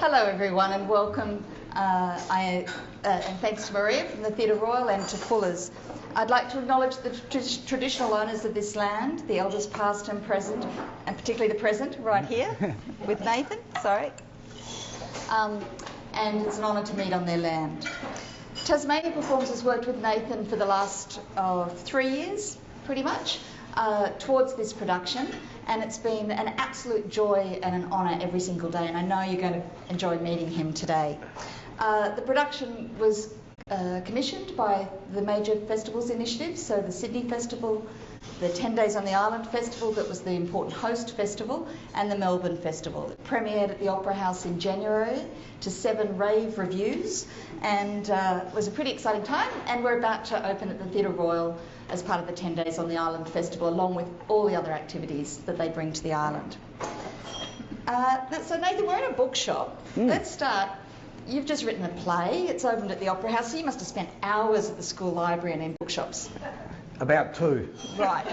Hello everyone and welcome, and thanks to Maria from the Theatre Royal and to Fuller's. I'd like to acknowledge the traditional owners of this land, the elders past and present, and particularly the present right here with Nathan, and it's an honour to meet on their land. Tasmania Performs has worked with Nathan for the last 3 years, pretty much, towards this production, and it's been an absolute joy and an honour every single day, and I know you're going to enjoy meeting him today. The production was commissioned by the major festivals initiatives, so the Sydney Festival, the 10 Days on the Island Festival that was the important host festival, and the Melbourne Festival. It premiered at the Opera House in January to 7 rave reviews, and it was a pretty exciting time, and we're about to open at the Theatre Royal as part of the 10 Days on the Island Festival, along with all the other activities that they bring to the island. So Nathan, we're in a bookshop. Let's start. You've just written a play. It's opened at the Opera House, so you must have spent hours at the school library and in bookshops. About 2. Right.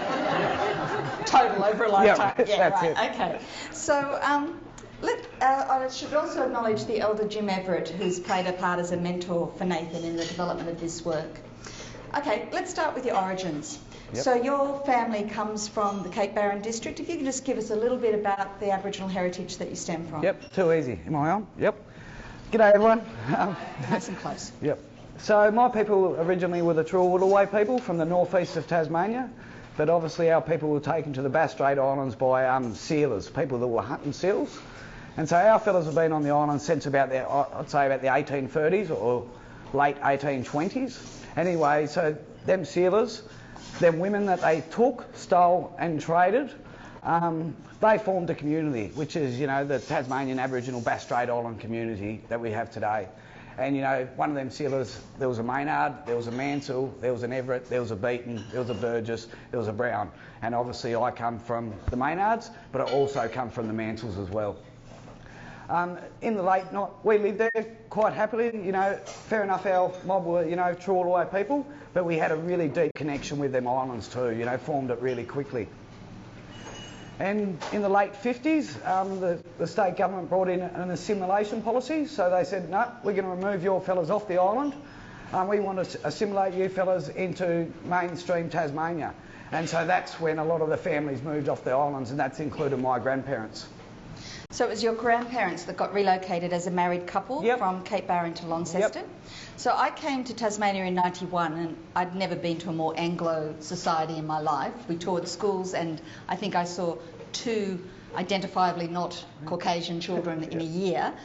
Total over a lifetime. Yeah, that's it. Okay. So I should also acknowledge the elder Jim Everett, who's played a part as a mentor for Nathan in the development of this work. Okay, let's start with your origins. Yep. So your family comes from the Cape Barren district. If you can just give us a little bit about the Aboriginal heritage that you stem from. Yep, too easy. Am I on? Yep. G'day everyone. Nice and close. Yep. So my people originally were the Turrawullaway people from the northeast of Tasmania, but obviously our people were taken to the Bass Strait Islands by sealers, people that were hunting seals. And so our fellas have been on the island since about I'd say about the 1830s or late 1820s. Anyway, so them sealers, them women that they took, stole and traded, they formed a community, which is, you know, the Tasmanian Aboriginal Bass Strait Island community that we have today. And, you know, one of them sealers, there was a Maynard, there was a Mansell, there was an Everett, there was a Beaton, there was a Burgess, there was a Brown. And obviously I come from the Maynards, but I also come from the Mansells as well. In the late night, we lived there quite happily, you know, fair enough our mob were, you know, Turrawullaway people, but we had a really deep connection with them islands too, you know, formed it really quickly. And in the late 50s, the state government brought in an assimilation policy, so they said, no, we're going to remove your fellas off the island. We want to assimilate you fellas into mainstream Tasmania. And so that's when a lot of the families moved off the islands, and that's included my grandparents. So it was your grandparents that got relocated as a married couple from Cape Barren to Launceston. Yep. So I came to Tasmania in '91 and I'd never been to a more Anglo society in my life. We toured schools and I think I saw 2 identifiably not Caucasian children in a year.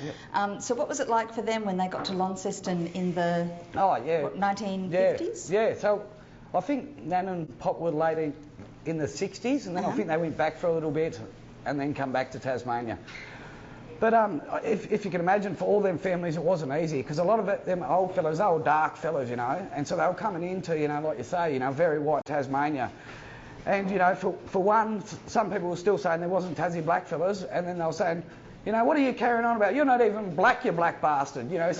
So what was it like for them when they got to Launceston in the 1950s? Yeah, so I think Nan and Pop were later in the 60s, and then I think they went back for a little bit and then come back to Tasmania. But if you can imagine, for all them families it wasn't easy, because a lot of them old fellas, they were dark fellas, you know, and so they were coming into, you know, like you say, you know, very white Tasmania. And, you know, for one, some people were still saying there wasn't Tassie black fellas, and then they were saying, you know, what are you carrying on about? You're not even black, you black bastard. You know,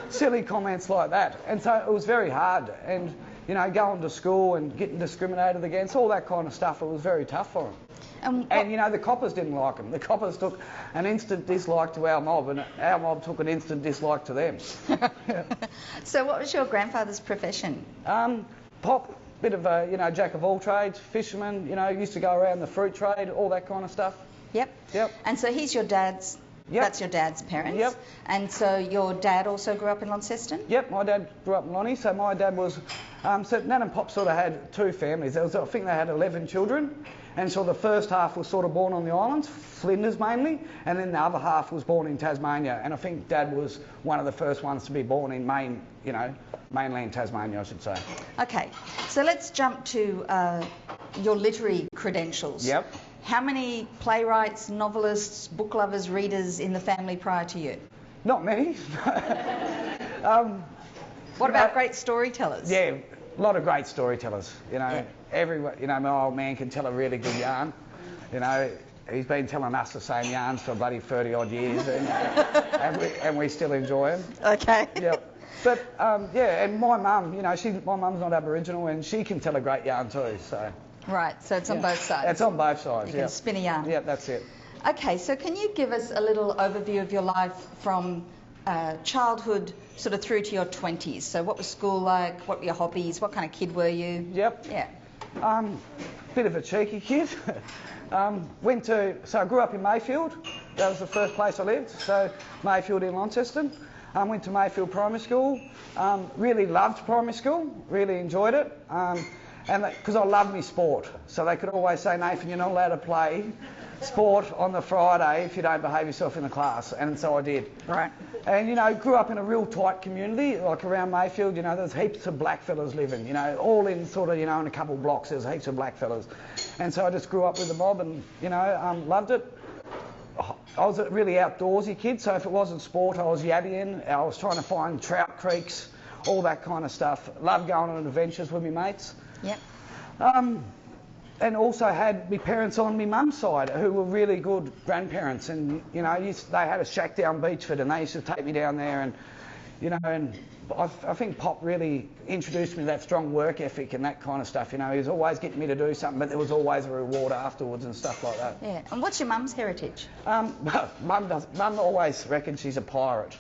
silly comments like that. And so it was very hard. And, you know, going to school and getting discriminated against, all that kind of stuff, it was very tough for them. And, you know, the coppers didn't like them. The coppers took an instant dislike to our mob, and our mob took an instant dislike to them. So what was your grandfather's profession? Pop. Bit of a, you know, jack of all trades, fisherman, you know, used to go around the fruit trade, all that kind of stuff. Yep. And so he's your dad's, that's your dad's parents? Yep. And so your dad also grew up in Launceston? Yep, my dad grew up in Lonnie, so my dad was, so Nan and Pop sort of had 2 families. I think they had 11 children, and so the first half was sort of born on the islands, Flinders mainly, and then the other half was born in Tasmania, and I think Dad was one of the first ones to be born in mainland Tasmania, I should say. Okay, so let's jump to your literary credentials. Yep. How many playwrights, novelists, book lovers, readers in the family prior to you? Not many. What about great storytellers? Yeah, a lot of great storytellers. You know, everyone. You know, my old man can tell a really good yarn. You know, he's been telling us the same yarns for bloody 30 odd years, and we still enjoy them. Okay. Yep. But and my mum, you know, my mum's not Aboriginal, and she can tell a great yarn too. So. Right. So it's on both sides. It's on both sides. You can spin a yarn. Yeah, that's it. Okay, so can you give us a little overview of your life from childhood sort of through to your 20s? So what was school like? What were your hobbies? What kind of kid were you? Yep. Yeah. Bit of a cheeky kid. So I grew up in Mayfield. That was the first place I lived. So Mayfield in Launceston. Went to Mayfield Primary School. Really loved primary school. Really enjoyed it. And because I loved my sport. So they could always say, Nathan, you're not allowed to play sport on the Friday if you don't behave yourself in the class. And so I did. Right. And, grew up in a real tight community, like around Mayfield, there's heaps of black fellas living, all in sort of, in a couple of blocks, there's heaps of black fellas. And so I just grew up with the mob and, loved it. I was a really outdoorsy kid, so if it wasn't sport, I was yabbying. I was trying to find trout creeks, all that kind of stuff. Loved going on adventures with my mates. Yep. And also had my parents on my mum's side who were really good grandparents, and they had a shack down Beachford and they used to take me down there, and and I think Pop really introduced me to that strong work ethic and that kind of stuff. He was always getting me to do something, but there was always a reward afterwards and stuff like that. Yeah. And what's your mum's heritage? Mum always reckons she's a pirate.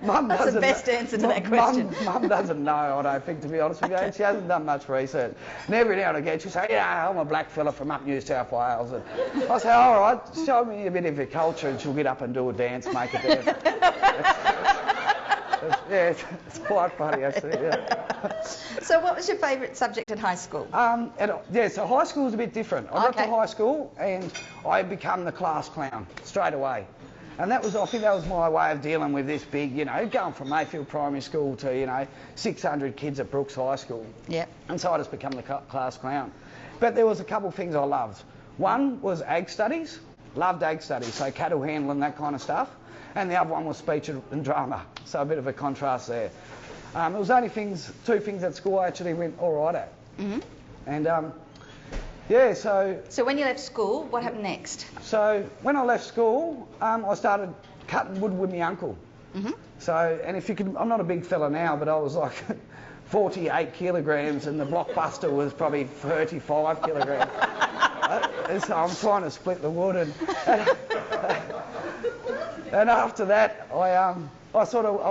That's the best answer to that question. Mum doesn't know, I don't think, to be honest with you. She hasn't done much research. And every now and again she'll say, yeah, I'm a black fella from up New South Wales. And I say, all right, show me a bit of your culture, and she'll get up and do a dance, make a dance. It's quite funny, actually, yeah. So what was your favourite subject at high school? So high school was a bit different. I got to high school and I became the class clown straight away. And I think that was my way of dealing with this big, going from Mayfield Primary School to, 600 kids at Brooks High School. Yep. And so I just became the class clown. But there was a couple of things I loved. One was ag studies. Loved ag studies, so cattle handling, that kind of stuff. And the other one was speech and drama. So a bit of a contrast there. It was only two things at school I actually went all right at. Mm-hmm. And So when you left school, what happened next? So when I left school, I started cutting wood with my uncle. Mm-hmm. So, and if you can, I'm not a big fella now, but I was like 48 kilograms and the blockbuster was probably 35 kilograms. So I'm trying to split the wood and after that I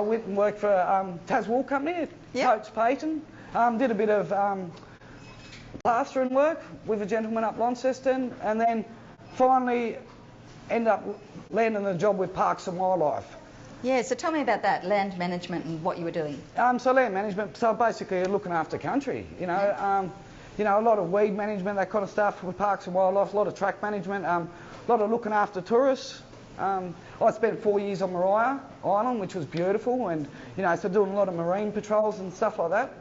went and worked for Tas Wool Company, Coates Payton. Did a bit of plastering work with a gentleman up Launceston, and then finally ended up landing a job with Parks and Wildlife. Yeah, so tell me about that, land management and what you were doing. So land management, so basically looking after country, a lot of weed management, that kind of stuff with Parks and Wildlife, a lot of track management, a lot of looking after tourists. I spent 4 years on Maria Island, which was beautiful, and so doing a lot of marine patrols and stuff like that.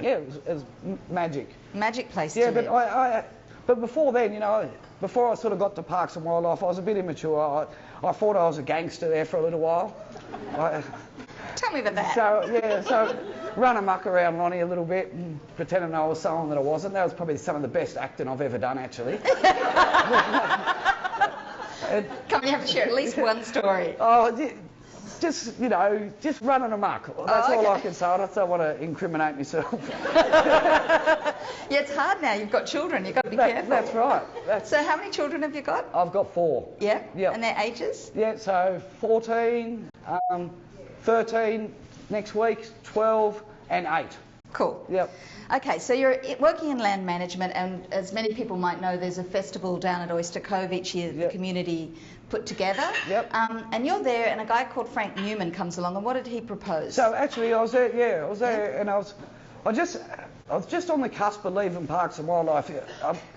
Yeah, it was magic. Magic place to live. But before then, before I sort of got to Parks and Wildlife, I was a bit immature. I thought I was a gangster there for a little while. Tell me about that. So run amok around Lonnie a little bit and pretending I was someone that I wasn't. That was probably some of the best acting I've ever done, actually. Come on, you have to share at least one story. Just running amok. That's all I can say. I don't want to incriminate myself. Yeah, it's hard now. You've got children. You've got to be careful. That's right. So how many children have you got? I've got 4. Yeah? Yep. And their ages? Yeah, so 14, 13 next week, 12 and 8. Cool. Yep. Okay, so you're working in land management, and as many people might know, there's a festival down at Oyster Cove each year that the community put together. Yep. And you're there, and a guy called Frank Newman comes along, and what did he propose? So actually, I was there, and I was just on the cusp of leaving Parks and Wildlife.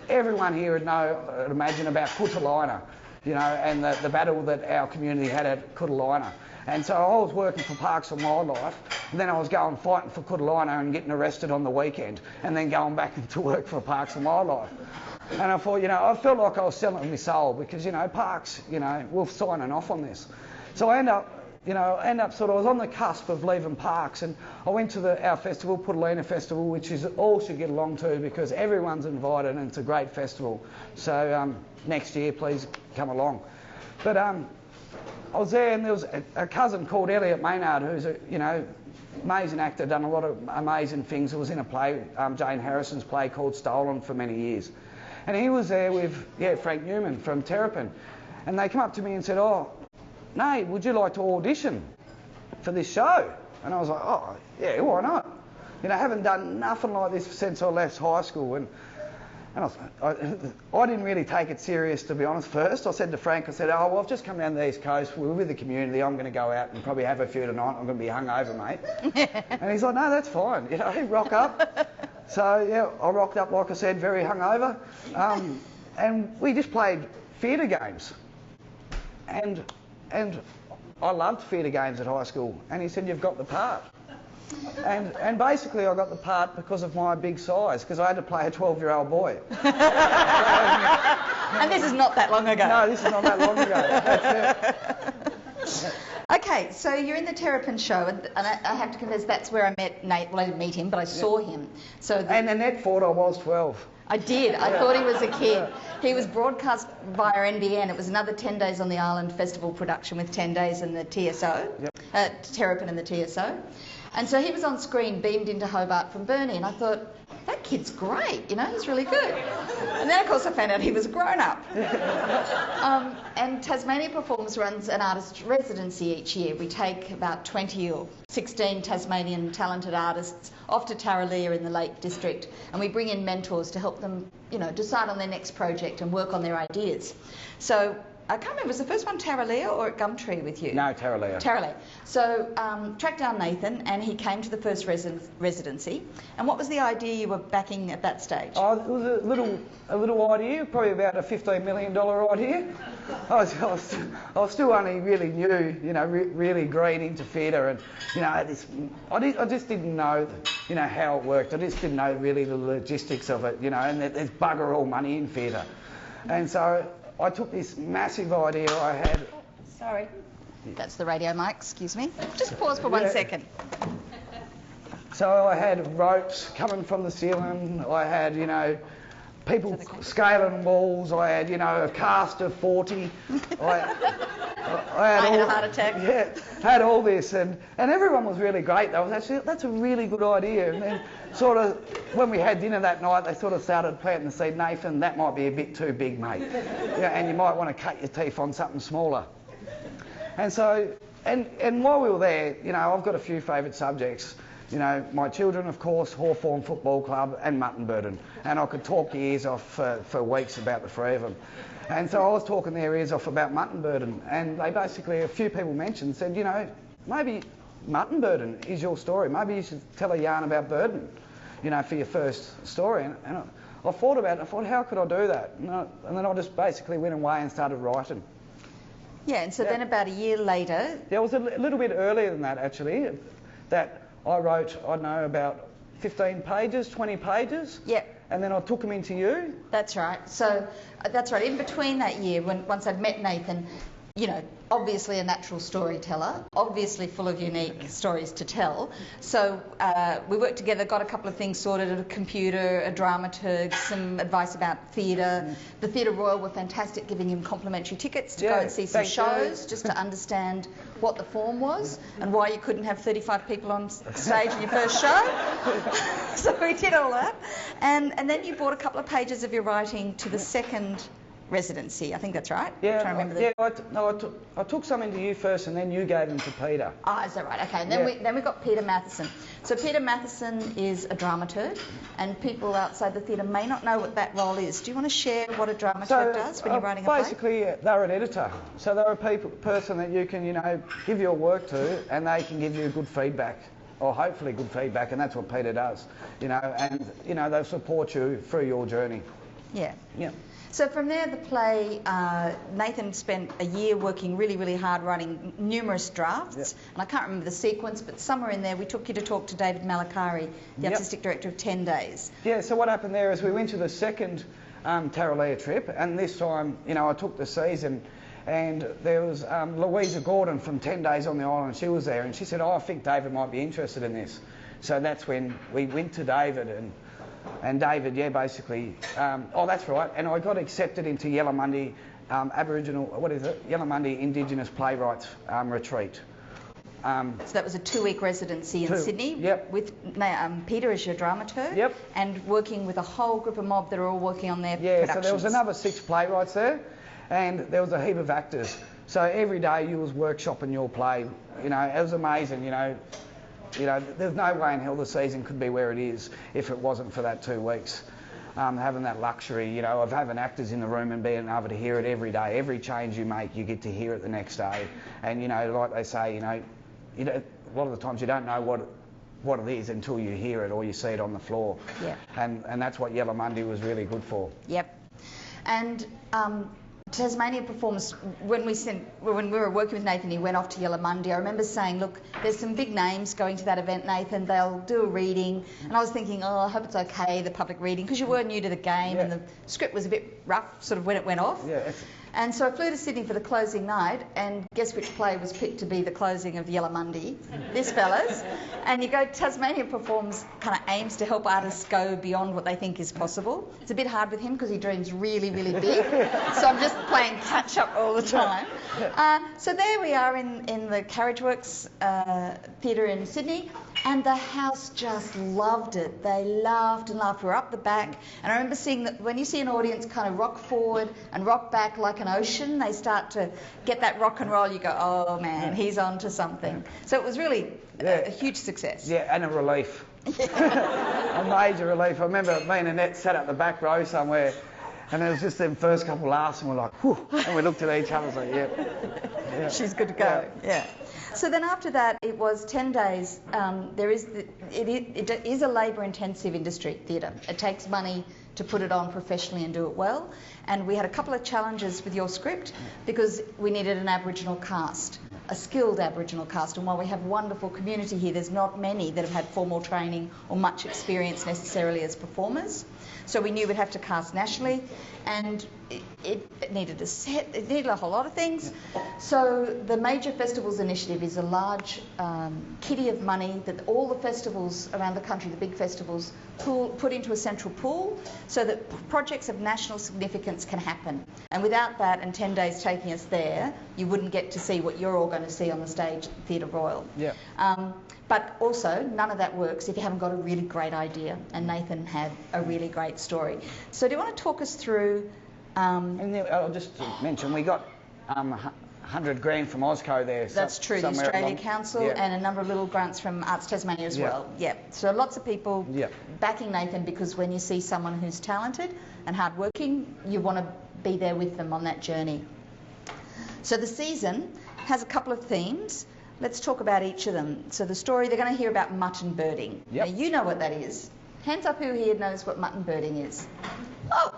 Everyone here would imagine about Kutalina, and the battle that our community had at Kutalina. And so I was working for Parks and Wildlife, and then I was going fighting for Kutalina and getting arrested on the weekend, and then going back to work for Parks and Wildlife. And I thought, I felt like I was selling my soul because, Parks, we're signing off on this. So I end up I was on the cusp of leaving Parks, and I went to our festival, Putalina Festival, which is all should get along to because everyone's invited and it's a great festival. So next year, please come along. But I was there, and there was a cousin called Elliot Maynard, who's a amazing actor, done a lot of amazing things. He was in a play, Jane Harrison's play called Stolen for many years. And he was there with, Frank Newman from Terrapin. And they come up to me and said, "Oh, Nate, would you like to audition for this show?" And I was like, "Oh, yeah, why not? You know, I haven't done nothing like this since I left high school." And I didn't really take it serious, to be honest, first. I said to Frank, "Oh, well, I've just come down the East Coast. We're with the community. I'm going to go out and probably have a few tonight. I'm going to be hungover, mate." And he's like, "No, that's fine. You know, rock up." So, yeah, I rocked up, like I said, very hungover. And we just played theatre games. And I loved theatre games at high school. And he said, "You've got the part." And basically I got the part because of my big size, because I had to play a 12-year-old boy. And this is not that long ago. No, this is not that long ago. That's it. Okay, so you're in the Terrapin show, and I have to confess that's where I met Nate. Well, I didn't meet him, but I saw him. And Annette thought I was 12. I did. I thought he was a kid. He was broadcast via NBN. It was another 10 Days on the Island festival production with 10 Days and the TSO, Terrapin and the TSO. And so he was on screen, beamed into Hobart from Burnie, and I thought, that kid's great, you know, he's really good. And then, of course, I found out he was a grown-up. And Tasmania Performs runs an artist residency each year. We take about 20 or 16 Tasmanian talented artists off to Tarraleah in the Lake District, and we bring in mentors to help them, you know, decide on their next project and work on their ideas. So I can't remember, was the first one Tarraleah or at Gumtree with you? No, Tarraleah. Tarraleah. So tracked down Nathan, and he came to the first residency. And what was the idea you were backing at that stage? Oh, it was a little idea, probably about a $15 million idea. I was still only really new, you know, really green into theatre, and you know, I just didn't know, you know, how it worked. I just didn't know really the logistics of it, you know. And there's bugger all money in theatre, and so I took this massive idea I had. Sorry. That's the radio mic, excuse me. Just pause for 1 second. So I had ropes coming from the ceiling. I had, you know, people scaling walls. I had, you know, a cast of 40. I had a heart attack. Yeah, had all this, and everyone was really great. They was actually, that's a really good idea. And then sort of when we had dinner that night, they sort of started planting the seed. "Nathan, that might be a bit too big, mate. Yeah, and you might want to cut your teeth on something smaller." And so, and while we were there, you know, I've got a few favourite subjects. You know, my children, of course, Hawthorn Football Club and mutton burden. And I could talk the ears off for weeks about the three of them. And so I was talking their ears off about mutton burden. And they basically, a few people said, you know, maybe mutton burden is your story. Maybe you should tell a yarn about burden, you know, for your first story. And I thought about it. I thought, how could I do that? And then I just basically went away and started writing. Yeah, and so then about a year later... Yeah, it was a little bit earlier than that, actually, that I wrote, I don't know, about 15 pages, 20 pages. Yeah. And then I took them into you. That's right. So, that's right. In between that year, once I'd met Nathan, you know, obviously a natural storyteller, obviously full of unique stories to tell. So we worked together, got a couple of things sorted, a computer, a dramaturg, some advice about theatre. The Theatre Royal were fantastic, giving him complimentary tickets to go and see some shows, just to understand what the form was and why you couldn't have 35 people on stage in your first show. So we did all that. And then you brought a couple of pages of your writing to the second residency. I think that's right. Yeah, I took some into you first, and then you gave them to Peter. Ah, is that right? Okay, and then we got Peter Matheson. So Peter Matheson is a dramaturg, and people outside the theatre may not know what that role is. Do you want to share what a dramaturg does when you're writing a play? Basically, they're an editor. So they're a person that you can, you know, give your work to, and they can give you good feedback, or hopefully good feedback, and that's what Peter does. You know, and you know, they'll support you through your journey. Yeah. Yeah. So from there, the play, Nathan spent a year working really, really hard, writing numerous drafts. Yep. And I can't remember the sequence, but somewhere in there we took you to talk to David Malakari, the artistic director of 10 Days. Yeah, so what happened there is we went to the second Tarraleah trip, and this time, you know, I took the season, and there was Louisa Gordon from 10 Days on the Island. She was there, and she said, "Oh, I think David might be interested in this." So that's when we went to David, and David, yeah, basically, oh, that's right, and I got accepted into Yarramundi Aboriginal, Yarramundi Indigenous Playwrights retreat. So that was a 2-week residency in Sydney with Peter as your dramaturg and working with a whole group of mob that are all working on their productions. So there was another 6 playwrights there, and there was a heap of actors. So every day you was workshopping your play. You know, it was amazing. You know, there's no way in hell the season could be where it is if it wasn't for that 2 weeks. Having that luxury, you know, of having actors in the room and being able to hear it every day. Every change you make, you get to hear it the next day. And, you know, like they say, you know, a lot of the times you don't know what it is until you hear it or you see it on the floor. Yeah. And that's what Yellow Monday was really good for. Yep. And Tasmania performs, when we were working with Nathan, he went off to Yellow Monday. I remember saying, look, there's some big names going to that event, Nathan. They'll do a reading. And I was thinking, oh, I hope it's okay, the public reading, because you were new to the game and the script was a bit rough sort of when it went off. Yeah. And so I flew to Sydney for the closing night, and guess which play was picked to be the closing of Yellow Monday? This fella's. And you go, Tasmania performs, kind of aims to help artists go beyond what they think is possible. It's a bit hard with him because he dreams really, really big. So I'm just playing catch up all the time. So there we are in the Carriageworks Theatre in Sydney, and the house just loved it. They laughed and laughed. We were up the back, and I remember seeing that when you see an audience kind of rock forward and rock back like an ocean, they start to get that rock and roll. You go, oh man, he's on to something. So it was really a huge success. Yeah, and a relief. A major relief. I remember me and Annette sat at the back row somewhere, and it was just them first couple laughs, and we're like, whew, and we looked at each other and was like, yeah. She's good to go. Yeah. So then after that, it was 10 days. It is a labour-intensive industry, theatre. It takes money to put it on professionally and do it well. And we had a couple of challenges with your script because we needed an Aboriginal cast, a skilled Aboriginal cast. And while we have a wonderful community here, there's not many that have had formal training or much experience necessarily as performers. So we knew we'd have to cast nationally, and it needed a set, it needed a whole lot of things. So the Major Festivals Initiative is a large kitty of money that all the festivals around the country, the big festivals, put into a central pool so that projects of national significance can happen. And without that, and 10 days taking us there, you wouldn't get to see what you're all going to see on the stage at Theatre Royal. Yeah. But also, none of that works if you haven't got a really great idea, and Nathan had a really great story. So do you want to talk us through... and then I'll just mention, we got 100 grand from Osco there. That's true, the Australia Council, and a number of little grants from Arts Tasmania as well. Yeah. So lots of people backing Nathan, because when you see someone who's talented and hardworking, you want to be there with them on that journey. So the season has a couple of themes. Let's talk about each of them. So the story, they're going to hear about mutton birding. Now, you know what that is. Hands up who here knows what mutton birding is. Oh,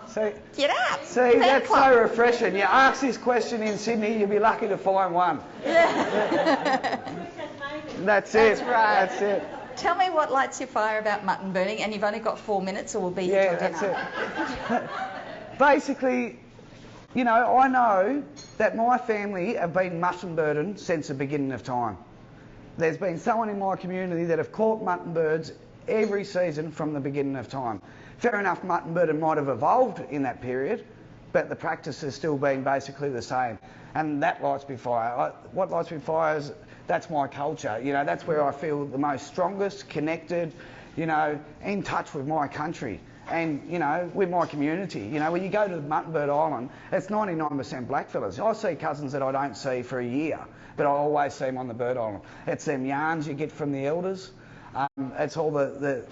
get out. See, that's so refreshing. You ask this question in Sydney, you'll be lucky to find one. Yeah. That's it. That's right. That's it. Tell me what lights your fire about mutton birding, and you've only got 4 minutes or we'll be here till dinner. That's it. Basically, you know, I know that my family have been mutton birding since the beginning of time. There's been someone in my community that have caught mutton birds every season from the beginning of time. Fair enough, mutton birding might have evolved in that period, but the practice has still been basically the same. And that lights me fire. What lights me fire is that's my culture. You know, that's where I feel the most strongest, connected, you know, in touch with my country. And, you know, with my community. You know, when you go to Muttonbird Island, it's 99% blackfellas. I see cousins that I don't see for a year, but I always see them on the bird island. It's them yarns you get from the elders. It's all the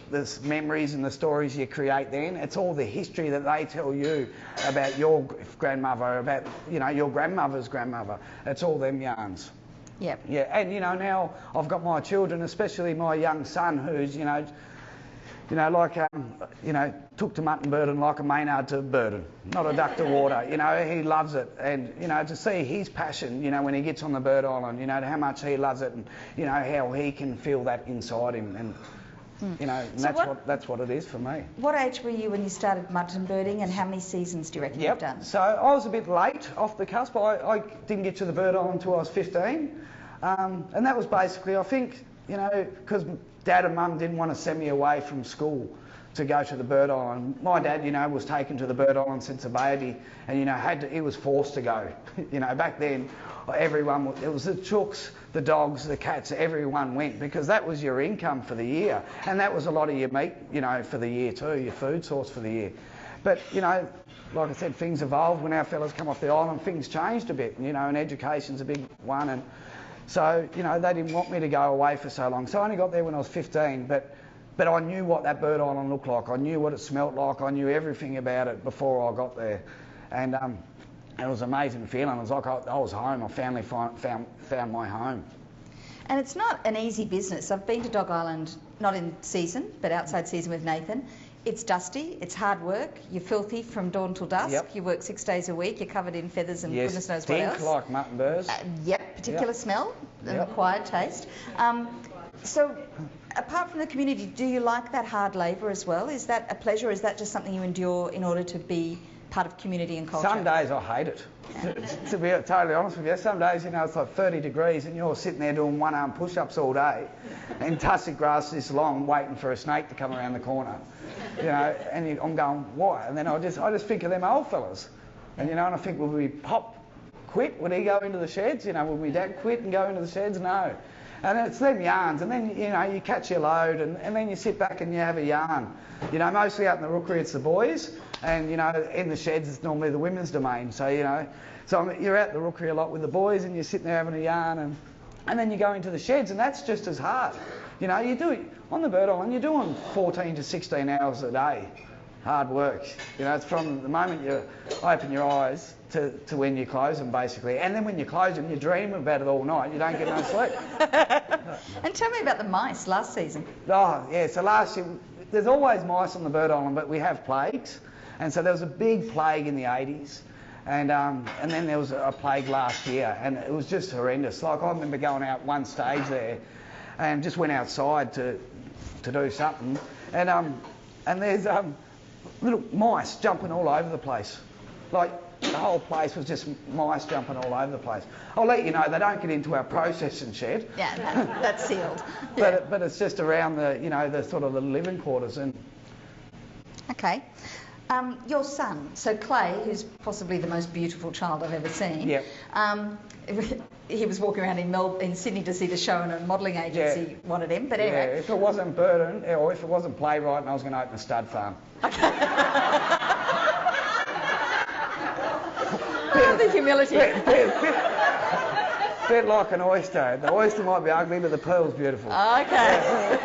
memories and the stories you create then. It's all the history that they tell you about your grandmother, about, you know, your grandmother's grandmother. It's all them yarns. Yep. Yeah, and, you know, now I've got my children, especially my young son, who's, you know, like, took to mutton birding like a Maynard to birding, not a duck to water. You know, he loves it. And, you know, to see his passion, you know, when he gets on the bird island, you know, how much he loves it and, you know, how he can feel that inside him. And, you know, and so that's what it is for me. What age were you when you started mutton birding, and how many seasons do you reckon you've done? So I was a bit late off the cusp. I didn't get to the bird island until I was 15. And that was basically, I think, you know, because Dad and Mum didn't want to send me away from school to go to the bird island. My dad, was taken to the bird island since a baby, and he was forced to go. Back then, everyone, it was the chooks, the dogs, the cats, everyone went, because that was your income for the year, and that was a lot of your meat, for the year too, your food source for the year. But like I said, things evolved when our fellas come off the island. Things changed a bit, and education's a big one, and so they didn't want me to go away for so long. So I only got there when I was 15, but I knew what that bird island looked like. I knew what it smelt like. I knew everything about it before I got there, and it was an amazing feeling. It was like I was home. I finally found my home. And it's not an easy business. I've been to Dog Island, not in season, but outside season with Nathan. It's dusty, it's hard work, you're filthy from dawn till dusk, Yep. You work 6 days a week, you're covered in feathers and goodness knows what else. Stink like mutton burrs. Particular smell and acquired taste. So, apart from the community, do you like that hard labour as well? Is that a pleasure, or is that just something you endure in order to be part of community and culture? Some days I hate it, to be totally honest with you. Some days, it's like 30 degrees and you're sitting there doing one-arm push-ups all day in tussock grass this long, waiting for a snake to come around the corner. And I'm going, why? And then I just think of them old fellas. And, and I think, would we Pop quit? Would he go into the sheds? Would my dad quit and go into the sheds? No. And it's them yarns, and then, you catch your load, and then you sit back and you have a yarn. Mostly out in the rookery it's the boys, and, in the sheds it's normally the women's domain. So, you're out in the rookery a lot with the boys, and you're sitting there having a yarn, and then you go into the sheds, and that's just as hard. You do it on the bird island, you're doing 14 to 16 hours a day, hard work. It's from the moment you open your eyes to when you close them, basically. And then when you close them, you dream about it all night. You don't get no sleep. And tell me about the mice last season. Oh, yeah. So last year, there's always mice on the bird island, but we have plagues. And so there was a big plague in the 80s. And then there was a plague last year, and it was just horrendous. Like, I remember going out one stage there and just went outside to do something. And there's little mice jumping all over the place. Like, the whole place was just mice jumping all over the place. I'll let you know, they don't get into our processing shed. Yeah, that's sealed. Yeah. But it's just around the, the sort of the living quarters. And okay. Your son, so Clay, who's possibly the most beautiful child I've ever seen. Yep. He was walking around in Sydney to see the show, and a modelling agency wanted him. But anyway. Yeah, if it wasn't Burton, or if it wasn't Playwright, and I was going to open a stud farm. Okay. The humility. Bit like an oyster. The oyster might be ugly, but the pearl's beautiful. Okay.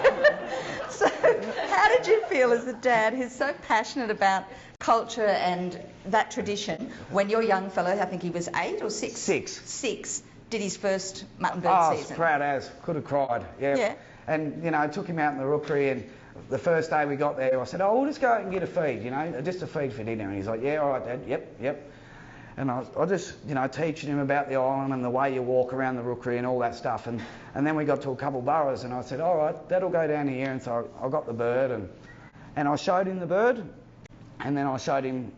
So, how did you feel as a dad who's so passionate about culture and that tradition when your young fellow, I think he was 8 or 6? 6, did his first mutton bird season? I was proud as. Could have cried. Yeah. And, I took him out in the rookery, and the first day we got there, I said, we'll just go out and get a feed, just a feed for dinner. And he's like, yeah, all right, Dad, yep. And I just, teaching him about the island and the way you walk around the rookery and all that stuff. And then we got to a couple burrows, and I said, all right, Dad'll go down here. And so I got the bird, and I showed him the bird, and then I showed him,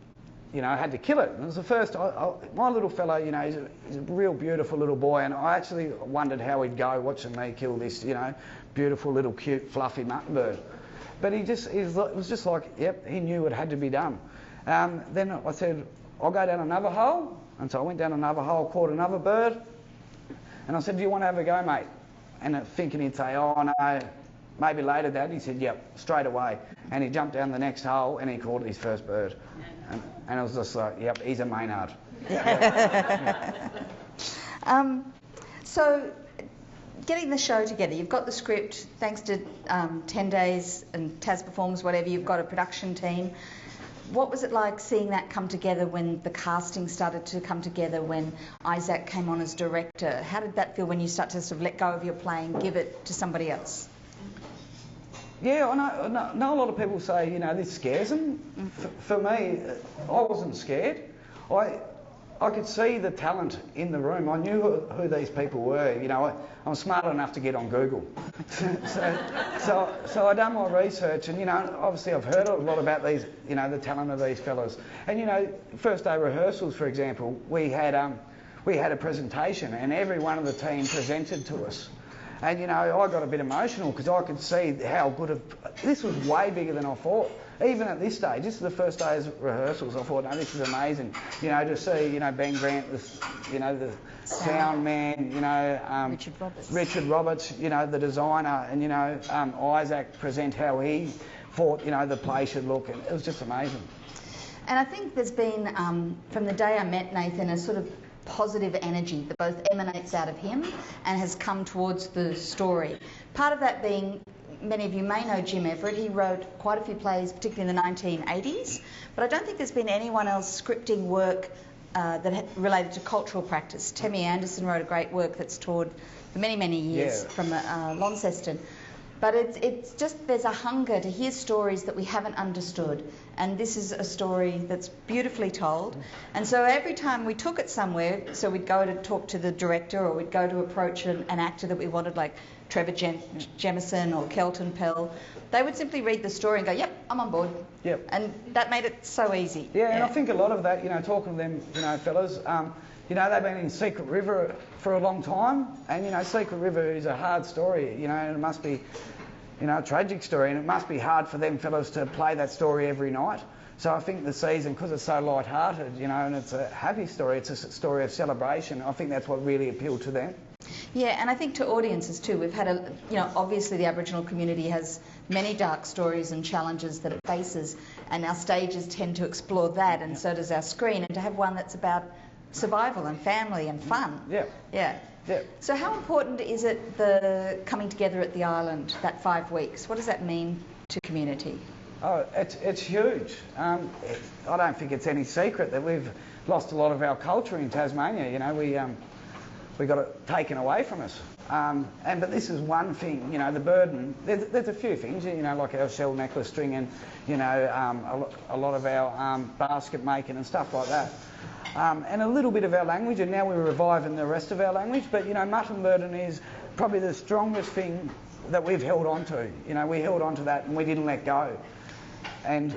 I had to kill it. And it was the first, my little fellow, he's a real beautiful little boy, and I actually wondered how he'd go watching me kill this, beautiful little cute fluffy mutton bird. But it was just like, yep, he knew it had to be done. Then I said, I'll go down another hole. And so I went down another hole, caught another bird. And I said, do you want to have a go, mate? And thinking he'd say, oh, no, maybe later, Dad. He said, yep, straight away. And he jumped down the next hole and he caught his first bird. And it was just like, yep, he's a Maynard. So, getting the show together, you've got the script, thanks to 10 days and Tas Performs, whatever, you've got a production team. What was it like seeing that come together when the casting started to come together, when Isaac came on as director? How did that feel when you start to sort of let go of your play and give it to somebody else? Yeah, I know a lot of people say, this scares them. For me, I wasn't scared. I could see the talent in the room. I knew who these people were. I'm smart enough to get on Google. so I done my research, and obviously I've heard a lot about these, the talent of these fellas. And first day rehearsals, for example, we had a presentation, and every one of the team presented to us. And I got a bit emotional because I could see how good this was way bigger than I thought. even at this stage, this is the first day's rehearsals, I thought, no, this is amazing. You know, to see, you know, Ben Grant, you know, the sound man, you know, Richard Roberts, you know, the designer, and, you know, Isaac present how he thought, you know, the play should look, and it was just amazing. And I think there's been, from the day I met Nathan, a sort of positive energy that both emanates out of him and has come towards the story. Part of that being, many of you may know Jim Everett. He wrote quite a few plays, particularly in the 1980s, but I don't think there's been anyone else scripting work that related to cultural practice. Temmie Anderson wrote a great work that's toured for many, many years from Launceston. But it's just, there's a hunger to hear stories that we haven't understood. And this is a story that's beautifully told. And so every time we took it somewhere, so we'd go to talk to the director, or we'd go to approach an actor that we wanted, like Trevor Jemison or Kelton Pell, they would simply read the story and go, yep, I'm on board. Yep. And that made it so easy. Yeah, and I think a lot of that, you know, talking to them, you know, fellas, you know, they've been in Secret River for a long time, and, you know, Secret River is a hard story, you know, and it must be, you know, a tragic story, and it must be hard for them fellas to play that story every night. So I think the season, because it's so light-hearted, you know, and it's a happy story, it's a story of celebration, I think that's what really appealed to them. Yeah, and I think to audiences too. We've had you know, obviously the Aboriginal community has many dark stories and challenges that it faces, and our stages tend to explore that, and so does our screen, and to have one that's about survival and family and fun. Yeah. Yeah. Yeah. So how important is it, the coming together at the island, that 5 weeks? What does that mean to community? Oh, it's huge. I don't think it's any secret that we've lost a lot of our culture in Tasmania. You know, we got it taken away from us. But this is one thing, you know, the burden. There's a few things, you know, like our shell necklace string, and, you know, a lot of our basket making and stuff like that. And a little bit of our language, and now we're reviving the rest of our language. But, you know, mutton burden is probably the strongest thing that we've held on to. You know, we held on to that and we didn't let go. And,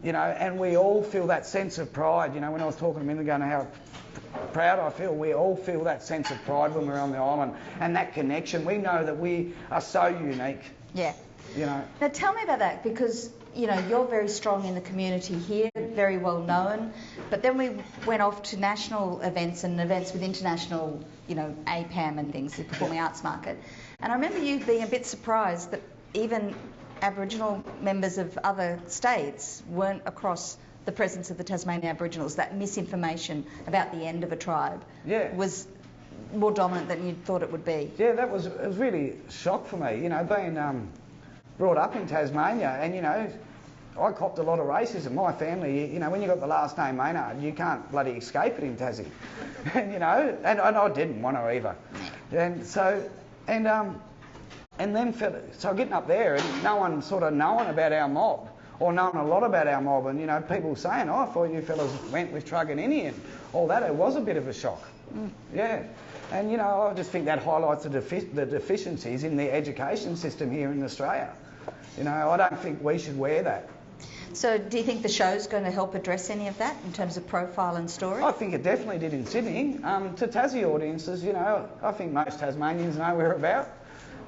you know, and we all feel that sense of pride. You know, when I was talking a minute ago, how proud I feel, we all feel that sense of pride when we're on the island, and that connection. We know that we are so unique. Yeah. You know. Now tell me about that, because, you know, you're very strong in the community here, very well known, but then we went off to national events and events with international, you know, APAM and things, the Performing Arts Market. And I remember you being a bit surprised that even Aboriginal members of other states weren't across the presence of the Tasmanian Aboriginals. That misinformation about the end of a tribe was more dominant than you thought it would be. Yeah, it was really a shock for me, you know, being brought up in Tasmania, and, you know, I copped a lot of racism. My family, you know, when you got the last name Maynard, you can't bloody escape it in Tassie. And, you know, and I didn't want to either. And so, and then so getting up there and no one sort of knowing about our mob, or knowing a lot about our mob, and, you know, people saying, oh, I thought you fellas went with Trug and Innie, and all that. It was a bit of a shock. Yeah. And, you know, I just think that highlights the deficiencies in the education system here in Australia. You know, I don't think we should wear that. So do you think the show's going to help address any of that in terms of profile and story? I think it definitely did in Sydney. To Tassie audiences, you know, I think most Tasmanians know we're about,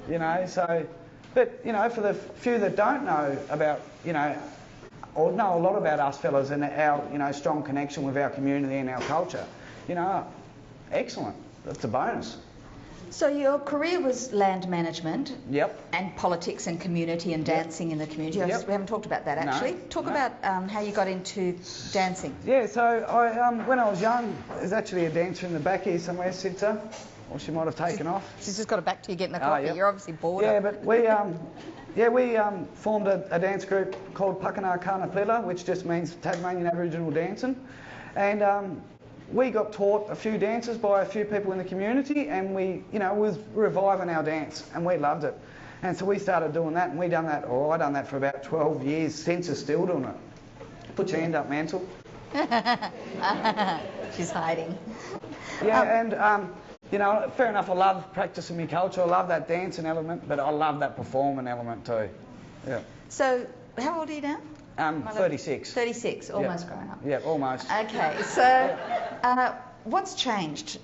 you know, so... But, you know, for the few that don't know about, you know, or know a lot about us fellas and our, you know, strong connection with our community and our culture, you know, excellent. That's a bonus. So your career was land management. Yep. And politics and community and dancing in the community. Yep. We haven't talked about that, actually. Talk about how you got into dancing. Yeah, so I, when I was young, there's actually a dancer in the back here somewhere, sits her. Or she might have taken off. She's just got her back to you getting the coffee. Yep. You're obviously bored. Yeah, but we formed a dance group called Pakana Kana Plila, which just means Tasmanian Aboriginal dancing. And we got taught a few dances by a few people in the community, and we, you know, was reviving our dance, and we loved it. And so we started doing that, and I done that for about 12 years. Since is still doing it. Put your hand up, Mansell. She's hiding. Yeah, and you know, fair enough, I love practising my culture, I love that dancing element, but I love that performing element too. Yeah. So, how old are you now? 36. 36, almost growing up. Yeah, almost. Okay, so what's changed?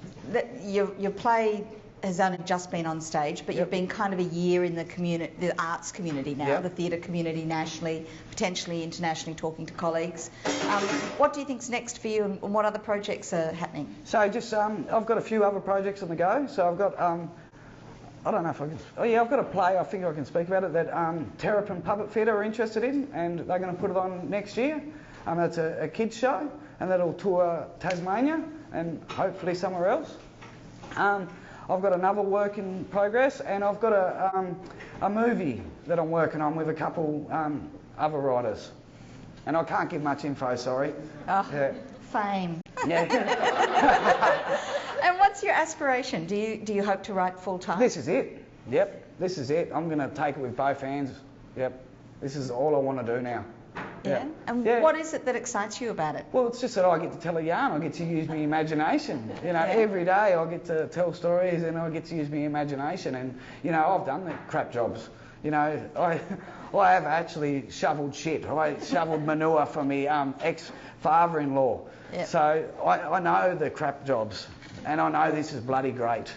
Your play has only just been on stage, but you've been kind of a year in the arts community now, the theatre community nationally, potentially internationally, talking to colleagues. What do you think's next for you, and what other projects are happening? So just, I've got a few other projects on the go. So I've got, I don't know if I can, I've got a play, I think I can speak about it, that Terrapin Puppet Theatre are interested in, and they're going to put it on next year. It's a kids show, and that'll tour Tasmania and hopefully somewhere else. I've got another work in progress, and I've got a movie that I'm working on with a couple other writers. And I can't give much info, sorry. Oh, yeah. Fame. Yeah. And what's your aspiration? Do you hope to write full time? This is it. Yep, this is it. I'm going to take it with both hands. Yep, this is all I want to do now. Yeah. And what is it that excites you about it? Well, it's just that I get to tell a yarn. I get to use my imagination. You know, every day I get to tell stories and I get to use my imagination. And, you know, I've done the crap jobs. You know, I have actually shoveled shit. I shoveled manure for my ex-father-in-law. Yep. So I know the crap jobs. And I know this is bloody great.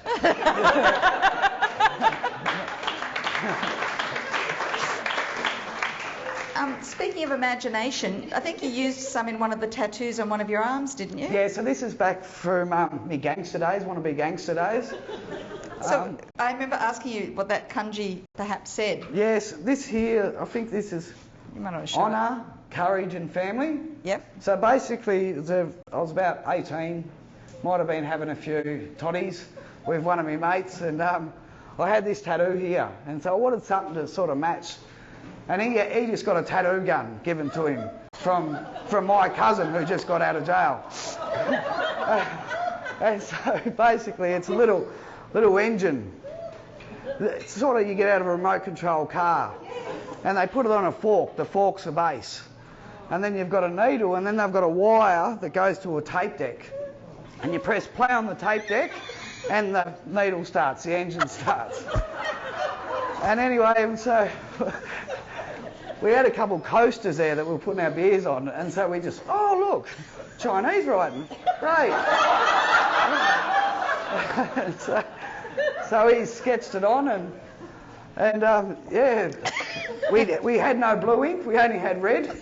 Speaking of imagination, I think you used some in one of the tattoos on one of your arms, didn't you? Yeah, so this is back from my gangster days, wannabe gangster days. So I remember asking you what that kanji perhaps said. Yes, this here, I think this is honour, courage and family. Yep. So basically, I was about 18, might have been having a few toddies with one of my mates, and I had this tattoo here, and so I wanted something to sort of match. And he just got a tattoo gun given to him from my cousin who just got out of jail. And so basically it's a little engine. It's sort of, you get out of a remote control car and they put it on a fork. The fork's the base. And then you've got a needle, and then they've got a wire that goes to a tape deck. And you press play on the tape deck and the needle starts, the engine starts. And anyway, and so we had a couple of coasters there that we were putting our beers on, and so we just, oh look, Chinese writing, great. so he sketched it on, and we had no blue ink, we only had red.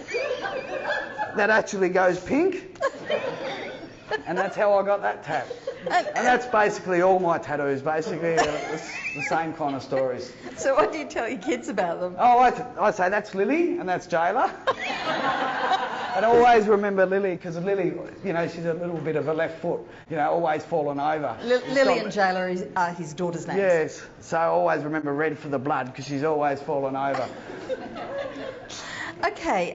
That actually goes pink, and that's how I got that tat. And that's basically all my tattoos, basically. It's the same kind of stories. So what do you tell your kids about them? Oh, I say that's Lily and that's Jayla. And always remember Lily, because Lily, you know, she's a little bit of a left foot, you know, always falling over. Lily and Jayla are his daughter's names. Yes, so I always remember red for the blood, because she's always falling over. Okay,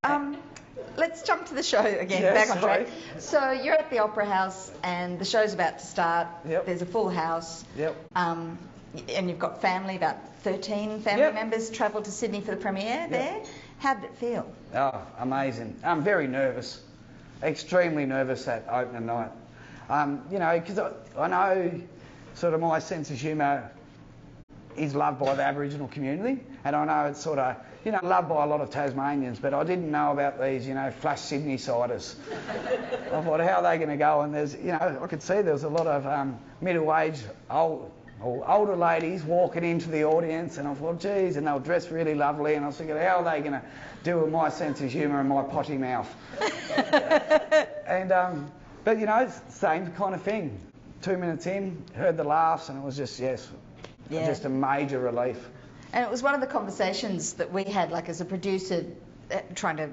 let's jump to the show again, back on track. So you're at the Opera House and the show's about to start. Yep. There's a full house. Yep. And you've got family, about 13 family members travelled to Sydney for the premiere there. How did it feel? Oh, amazing. I'm very nervous, extremely nervous that opening night. You know, because I know sort of my sense of humour is loved by the Aboriginal community, and I know it's sort of, you know, loved by a lot of Tasmanians, but I didn't know about these, you know, flash Sydney-siders. I thought, how are they going to go? And there's, you know, I could see there was a lot of middle-aged, older ladies walking into the audience, and I thought, geez, and they were dressed really lovely, and I was thinking, how are they going to deal with my sense of humour and my potty mouth? And, but, you know, same kind of thing. 2 minutes in, heard the laughs, and it was just, just a major relief. And it was one of the conversations that we had, like as a producer, trying to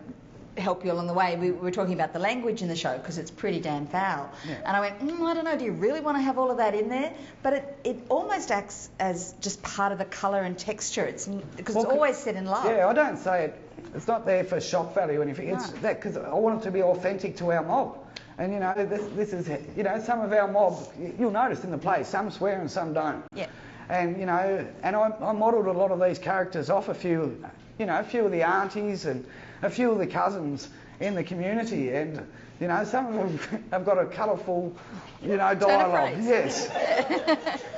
help you along the way. We were talking about the language in the show because it's pretty damn foul. Yeah. And I went, I don't know, do you really want to have all of that in there? But it almost acts as just part of the colour and texture. Because it's always set in love. Yeah, I don't say it. It's not there for shock value or anything. It's that because I want it to be authentic to our mob. And, you know, this is, you know, some of our mob, you'll notice in the play, some swear and some don't. Yeah. And, you know, and I modelled a lot of these characters off a few of the aunties and a few of the cousins in the community. And, you know, some of them have got a colourful, you know, dialogue. Yes.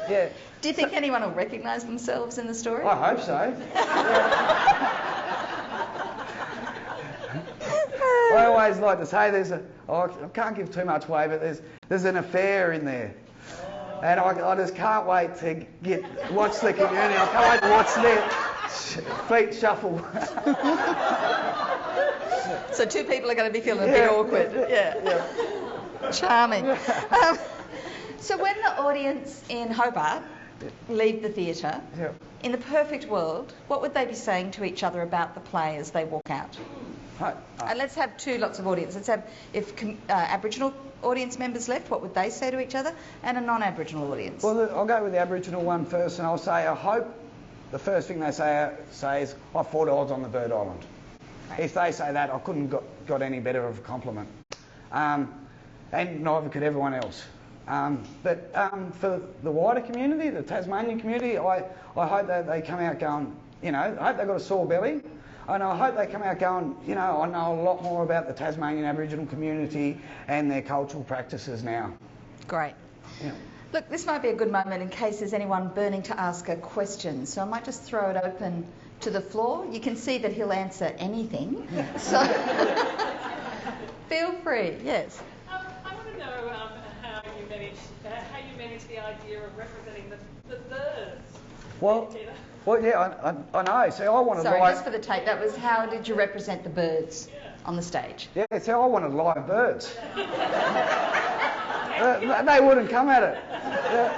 Yeah. Do you think anyone will recognise themselves in the story? I hope so. I always like to say I can't give too much away, but there's an affair in there. And I just can't wait to watch the community. I can't wait to watch their feet shuffle. So two people are going to be feeling a bit awkward. Yeah. Charming. So when the audience in Hobart leave the theatre, in the perfect world, what would they be saying to each other about the play as they walk out? And let's have lots of audience. Let's have, if Aboriginal audience members left, what would they say to each other? And a non-Aboriginal audience. Well, I'll go with the Aboriginal one first, and I'll say, I hope the first thing they say is, I fought odds on the Bird Island. If they say that, I couldn't got any better of a compliment. And neither could everyone else. But for the wider community, the Tasmanian community, I hope that they come out going, I hope they've got a sore belly. And I hope they come out going, I know a lot more about the Tasmanian Aboriginal community and their cultural practices now. Great. Yeah. Look, this might be a good moment in case there's anyone burning to ask a question. So I might just throw it open to the floor. You can see that he'll answer anything. So feel free. Yes. I want to know how you manage the idea of representing the birds. Well, yeah, I know. See, I wanted Sorry, live... just for the tape, that was how did you represent the birds on the stage? Yeah, see, I wanted live birds. They wouldn't come at it.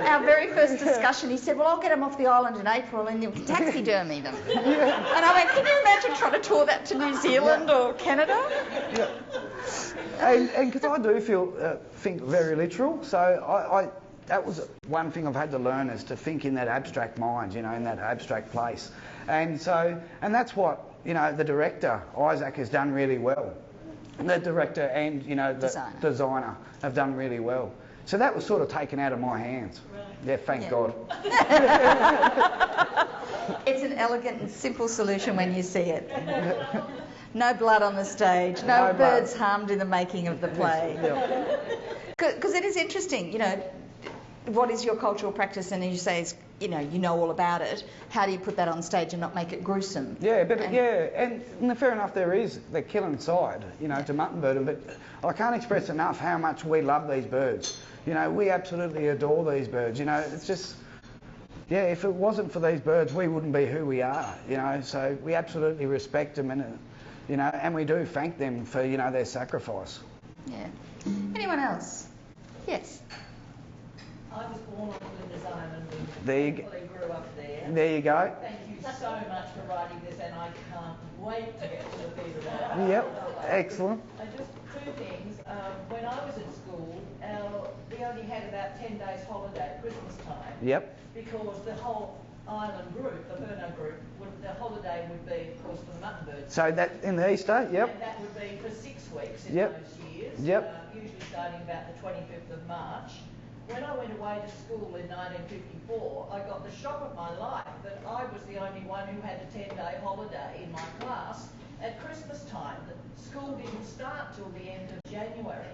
Our very first discussion, he said, well, I'll get them off the island in April and you'll taxidermy them. Yeah. And I went, can you imagine trying to tour that to New Zealand or Canada? Yeah. And because I do think very literal, so that was one thing I've had to learn, is to think in that abstract mind, in that abstract place. And that's what, the director, Isaac, has done really well. The director and, the designer have done really well. So that was sort of taken out of my hands. Right. Yeah, thank God. It's an elegant and simple solution when you see it. No blood on the stage, no birds harmed in the making of the play. Because it is interesting, what is your cultural practice? And you say, you know all about it. How do you put that on stage and not make it gruesome? Yeah, and fair enough, there is the killing side, to mutton bird, but I can't express enough how much we love these birds. We absolutely adore these birds. It's just, if it wasn't for these birds, we wouldn't be who we are. So we absolutely respect them, and we do thank them for their sacrifice. Yeah. Anyone else? Yes. I was born on Flinders Island and grew up there. There you go. Thank you so much for writing this, and I can't wait to get to the theatre. Yep, excellent. Just two things. When I was at school, we only had about 10 days holiday at Christmas time. Yep. Because the whole island group, the Burno group, the holiday would be, of course, for the mutton birds. So that in the Easter, yep. And that would be for 6 weeks in those years. Yep. Usually starting about the 25th of March. When I went away to school in 1954, I got the shock of my life that I was the only one who had a 10-day holiday in my class at Christmas time. The school didn't start till the end of January.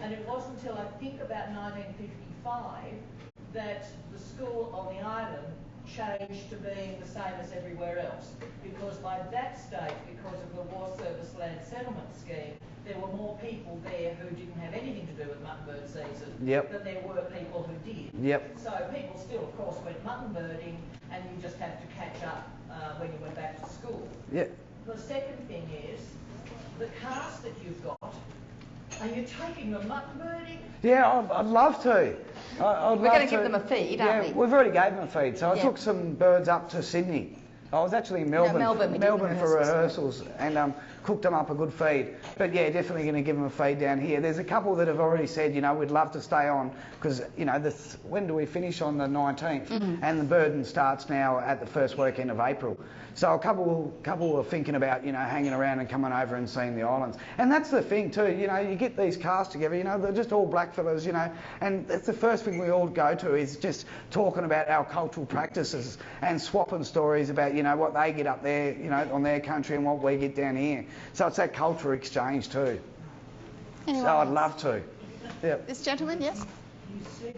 And it wasn't until I think about 1955 that the school on the island changed to being the same as everywhere else. Because by that stage, because of the War Service Land Settlement Scheme, there were more people there who didn't have anything to do with mutton bird season than there were people who did. Yep. So people still, of course, went mutton birding, and you just have to catch up when you went back to school. Yep. The second thing is, the cast that you've got, are you taking them mutton birding? Yeah, I'd love to. We're going to give them a feed, aren't we? We've already gave them a feed. So I took some birds up to Sydney. I was actually in Melbourne for rehearsals and cooked them up a good feed. But yeah, definitely going to give them a feed down here. There's a couple that have already said, we'd love to stay on because, when do we finish on the 19th? Mm-hmm. And the burden starts now at the first weekend of April. So a couple are thinking about, hanging around and coming over and seeing the islands. And that's the thing too, you get these casts together, they're just all blackfellas, and that's the first thing we all go to is just talking about our cultural practices and swapping stories about, what they get up there, on their country and what we get down here. So it's that cultural exchange too. Anyone so I'd else? love to. Yep. This gentleman, yes? You said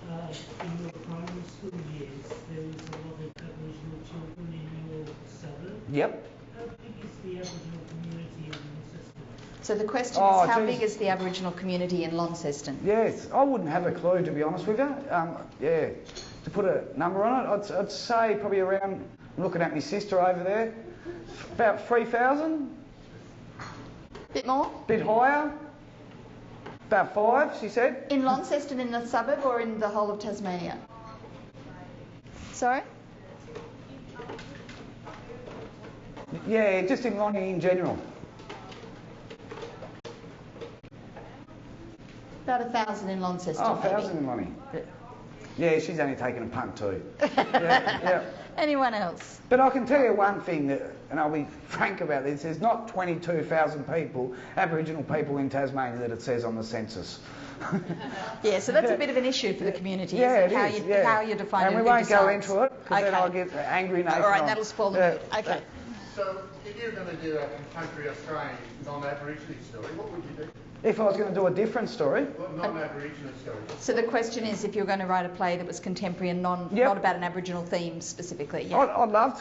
that in your primary school years there was a lot of Aboriginal children in your suburb. Yep. How big is the Aboriginal community in your system? So the question Oh, is, how geez. big is the Aboriginal community in Launceston? Yes, I wouldn't have a clue, to be honest with you. Yeah, to put a number on it, I'd say probably around, I'm looking at my sister over there, about 3,000. Bit more? Bit higher. About 5, she said. In Launceston, in the suburb, or in the whole of Tasmania? Sorry? Yeah, just in Lonnie in general. About 1,000 in Launceston. Oh, maybe. 1,000 in Lonnie. Yeah, she's only taken a punt too. Yeah. Anyone else? But I can tell you one thing, and I'll be frank about this, there's not 22,000 people, Aboriginal people in Tasmania that it says on the census. Yeah, so that's a bit of an issue for the community, Yeah, isn't it? it is. How you define it. And we who won't go decides. into it, because then I'll get angry Nathan. All right, on. that'll spoil the mood. Okay. So, if you were going to do a contemporary Australian non-Aboriginal story, what would you do? If I was going to do a different story, Well, non-Aboriginal story. So the question is, if you're going to write a play that was contemporary and not about an Aboriginal theme specifically. Yeah. I'd love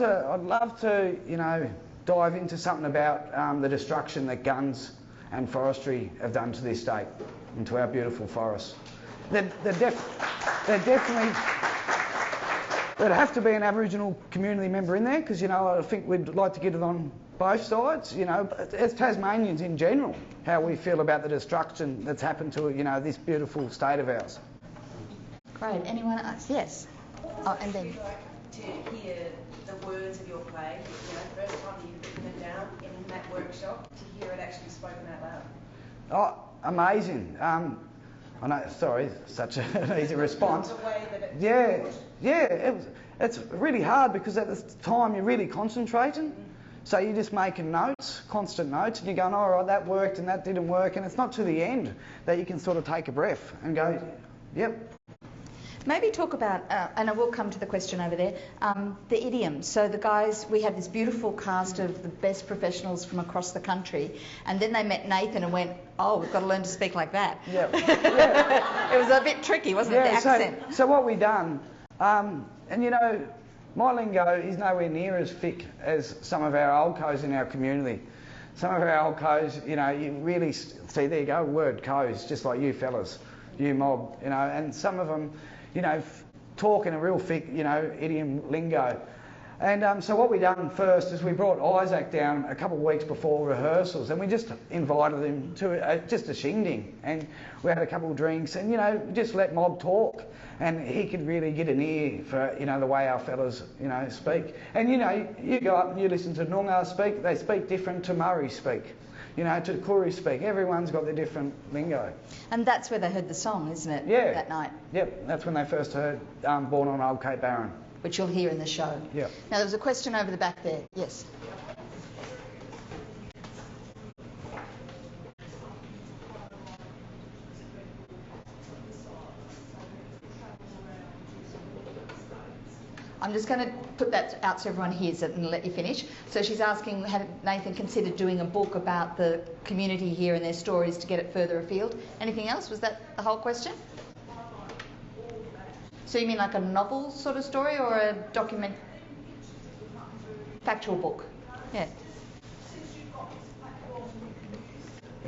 to, you know, dive into something about the destruction that guns and forestry have done to this state and to our beautiful forests. They're definitely. There'd have to be an Aboriginal community member in there because, you know, I think we'd like to get it on both sides, you know, as Tasmanians in general, how we feel about the destruction that's happened to, you know, this beautiful state of ours. Great. Anyone else? Yes. Oh, and then. To hear the words of your play, you know, first time you've written it down in that workshop, to hear it actually spoken out loud. Oh, amazing. I know, sorry, such an easy response. The way that it Yeah, it's really hard because at the time you're really concentrating. So you're just making notes, constant notes, and you're going, all right, that worked and that didn't work. And it's not to the end that you can sort of take a breath and go, yep. Maybe talk about, and I will come to the question over there, the idiom. So the guys, we had this beautiful cast of the best professionals from across the country, and then they met Nathan and went, oh, we've got to learn to speak like that. Yep. Yeah. It was a bit tricky, wasn't it, the accent? So what we done, and you know, my lingo is nowhere near as thick as some of our old co's in our community. Some of our old co's, you know, you really see, there you go, word co's, just like you fellas, you mob, you know, and some of them, you know, talk in a real thick, you know, idiom lingo. And so what we done first is we brought Isaac down a couple of weeks before rehearsals, and we just invited him to just a shindig, and we had a couple of drinks, and you know, just let mob talk, and he could really get an ear for, you know, the way our fellas, you know, speak. And you know, you go up and you listen to Noongar speak, they speak different to Murray speak, you know, to Koori speak. Everyone's got their different lingo. And that's where they heard the song, isn't it? Yeah. That night. Yep, that's when they first heard Born on Old Cape Barren. Which you'll hear in the show. Yep. Now there was a question over the back there. Yes. I'm just going to put that out so everyone hears it and let you finish. So she's asking, had Nathan considered doing a book about the community here and their stories to get it further afield? Anything else? Was that the whole question? So you mean like a novel sort of story or a factual book? Yeah.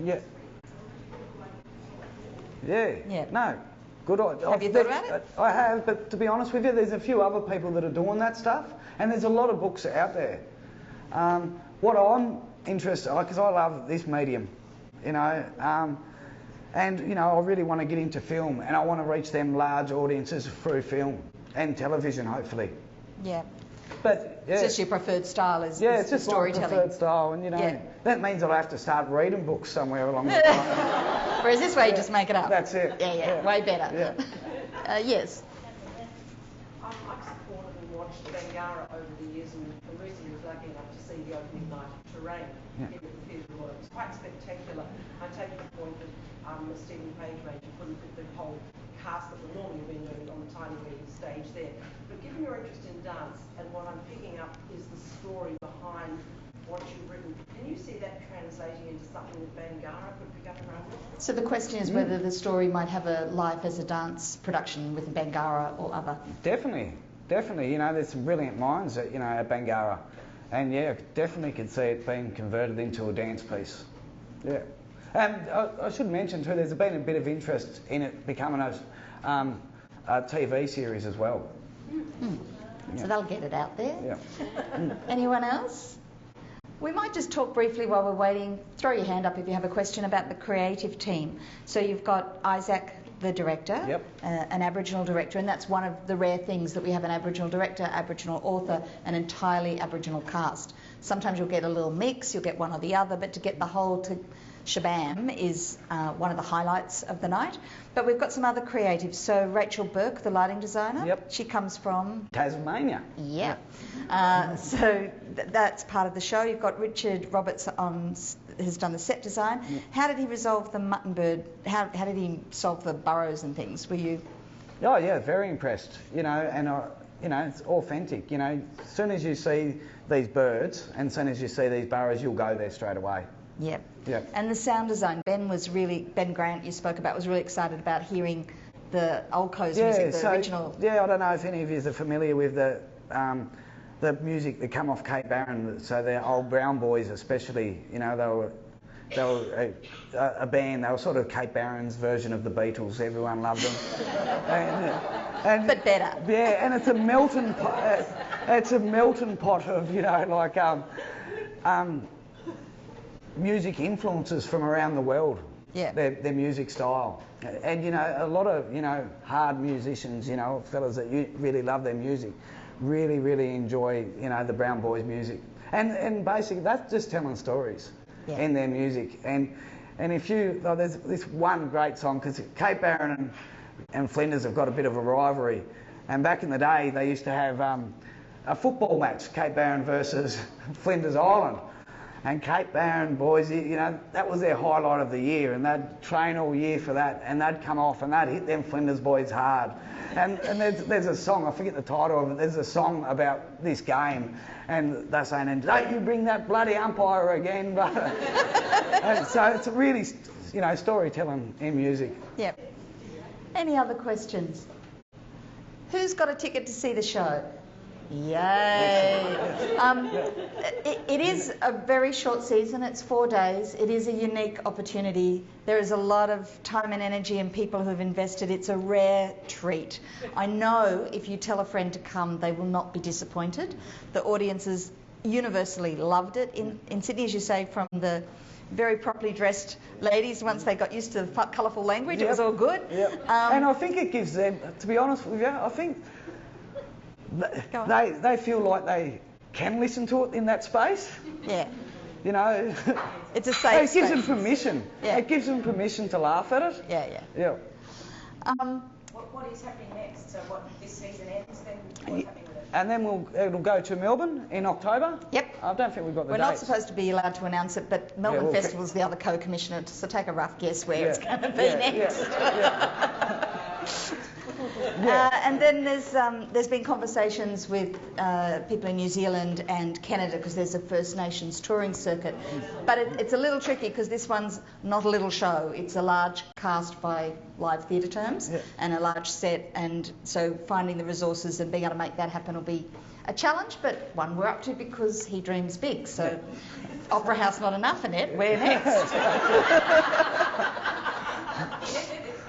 Yeah. Yeah. Yeah. No. Good idea. Have you thought about it? I have, but to be honest with you, there's a few other people that are doing that stuff, and there's a lot of books out there. What I'm interested, because I love this medium, you know, and you know, I really want to get into film, and I want to reach them large audiences through film and television, hopefully. Yeah. But yeah. It's just your preferred style is it's just my storytelling. preferred style, and you know, that means I'll have to start reading books somewhere along the line. Whereas this way you just make it up. That's it. Yeah, way better. Yeah. Yes. I've supported and watched Bangarra over the years, and recently was lucky enough to see the opening night of Terrain here at the Theatre Royal. It was quite spectacular. I take the point that Stephen Page made, you couldn't fit the whole cast that would normally have been doing on the tiny wee stage there. But given your interest in dance, and what I'm picking up is the story behind what you've written, can you see that translating into something that Bangarra could pick up and run with? So the question is whether the story might have a life as a dance production with Bangarra or other. Definitely. You know, there's some brilliant minds at, you know, at Bangarra, and yeah, definitely could see it being converted into a dance piece. Yeah. And I should mention too, there's been a bit of interest in it becoming a TV series as well. So they'll get it out there. Yeah. Anyone else? We might just talk briefly while we're waiting. Throw your hand up if you have a question about the creative team. So you've got Isaac, the director, Yep. An Aboriginal director, and that's one of the rare things that we have: an Aboriginal director, Aboriginal author, an entirely Aboriginal cast. Sometimes you'll get a little mix, you'll get one or the other, but to get the whole shabam is one of the highlights of the night. But we've got some other creatives. So Rachel Burke, the lighting designer, Yep. she comes from Tasmania. Yeah. So that's part of the show. You've got Richard Roberts has done the set design. Yeah. How did he resolve the mutton bird? How did he solve the burrows and things? Were you? Oh yeah, very impressed. And it's authentic. As soon as you see these birds and as soon as you see these burrows, you'll go there straight away. Yep. Yep. And the sound design, Ben Grant, you spoke about, was really excited about hearing the old Coast music, the original. Yeah, I don't know if any of you are familiar with the music that come off Cape Barren. So the old Brown Boys, especially, they were a band. They were sort of Cape Barren's version of the Beatles. Everyone loved them. But better. Yeah, and it's a melting pot. It's a melting pot of music influences from around the world. Yeah. Their music style. And a lot of hard musicians, fellas that really love their music, really enjoy the Brown Boys music. And basically that's just telling stories in their music. And if there's this one great song, because Cape Barren and Flinders have got a bit of a rivalry. And back in the day they used to have a football match, Cape Barren versus Flinders Island. And Cape Barren boys, that was their highlight of the year, and they'd train all year for that, and they'd come off and they'd hit them Flinders boys hard. And there's a song, I forget the title of it, there's a song about this game, and they're saying, and don't you bring that bloody umpire again, brother. And so it's really, storytelling in music. Yep. Any other questions? Who's got a ticket to see the show? Yay! It is a very short season. It's 4 days. It is a unique opportunity. There is a lot of time and energy and people who have invested. It's a rare treat. I know if you tell a friend to come, they will not be disappointed. The audiences universally loved it. In Sydney, as you say, from the very properly dressed ladies, once they got used to the colourful language, it was all good. Yep. And I think it gives them, to be honest with you, I think they feel like they can listen to it in that space. Yeah. It's a safe space. It gives them permission. Yeah. It gives them permission to laugh at it. Yeah. What is happening next? So this season ends, then what's happening with it? And then it'll go to Melbourne in October. Yep. I don't think we've got the We're dates. not supposed to be allowed to announce it, but Melbourne Festival's the other co-commissioner, so take a rough guess where it's going to be next. And then there's been conversations with people in New Zealand and Canada, because there's a First Nations touring circuit. But it's a little tricky because this one's not a little show. It's a large cast by live theatre terms and a large set, and so finding the resources and being able to make that happen will be a challenge, but one we're up to because he dreams big. So Opera House not enough, Annette. Where next?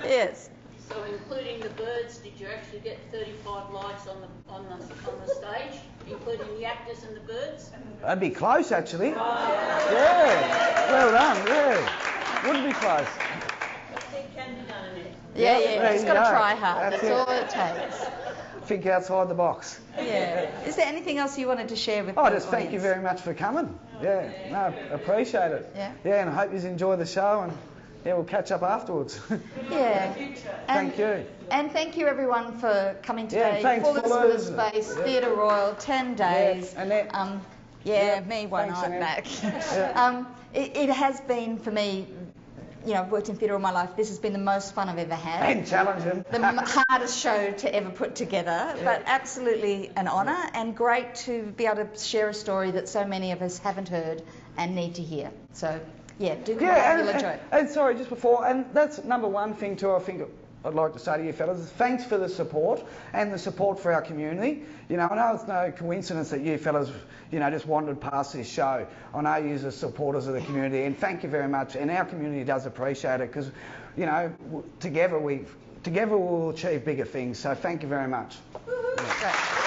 Yes. So including the birds, did you actually get 35 lights on the stage, including the actors and the birds? That'd be close, actually. Yeah. Well done. Yeah. Wouldn't be close. It can be done, Annette. Yeah. Just got to try hard. That's all it takes. Think outside the box. Yeah. Is there anything else you wanted to share with the just thank you very much for coming. Yeah. No, appreciate it. Yeah, and I hope you enjoy the show, and we'll catch up afterwards. Yeah. Thank you. And thank you everyone for coming today. Thanks, Fullers with a Space, Theatre Royal, 10 days. Annette. Me one Thanks, night Annette. back. It has been for me, I've worked in theatre all my life. This has been the most fun I've ever had. And challenging. The hardest show to ever put together, but absolutely an honour, and great to be able to share a story that so many of us haven't heard and need to hear. So, do come out, you'll enjoy it. And sorry, just before, and that's number one thing too, I think I'd like to say to you fellas is thanks for the support and the support for our community. You know, I know it's no coincidence that you fellas, you know, just wandered past this show. I know you are supporters of the community, and thank you very much. And our community does appreciate it because, you know, together we'll achieve bigger things. So thank you very much. Great.